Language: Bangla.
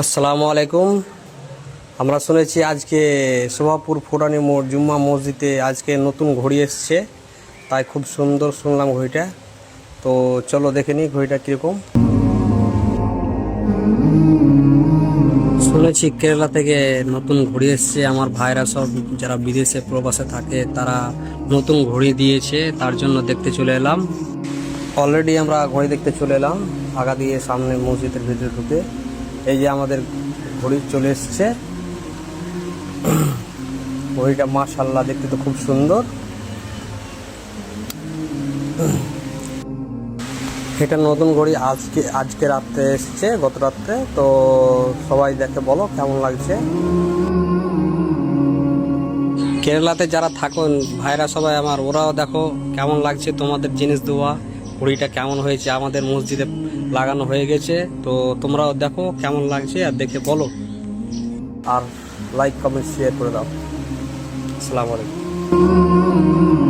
আসসালামু আলাইকুম। আমরা শুনেছি আজকে শোভাপুর ফুরানি মোড় জুম্মা মসজিদে আজকে নতুন ঘড়ি এসছে, তাই খুব সুন্দর শুনলাম ঘড়িটা। তো চলো দেখে নিই ঘড়িটা কীরকম। শুনেছি কেরালা থেকে নতুন ঘড়ি এসছে, আমার ভাইরা সব যারা বিদেশে প্রবাসে থাকে তারা নতুন ঘড়ি দিয়েছে, তার জন্য দেখতে চলে এলাম। অলরেডি আমরা ঘড়ি দেখতে চলে এলাম আগা দিয়ে সামনে মসজিদের ভিতরে ঢুকে। এই যে আমাদের ঘড়ি চলে এসছে। ঘড়িটা মাশাআল্লাহ দেখতে তো খুব সুন্দর। এটা নতুন ঘড়ি আজকে রাত্রে এসছে, গত রাত্রে। তো সবাই দেখে বলো কেমন লাগছে। কেরালাতে যারা থাকুন ভাইরা সবাই আমার, ওরাও দেখো কেমন লাগছে তোমাদের জিনিস দেওয়া। ঘড়িটা কেমন হয়েছে, আমাদের মসজিদে লাগানো হয়ে গেছে। তো তোমরাও দেখো কেমন লাগছে আর দেখে বলো, আর লাইক কমেন্ট শেয়ার করে দাও। আসসালামু আলাইকুম।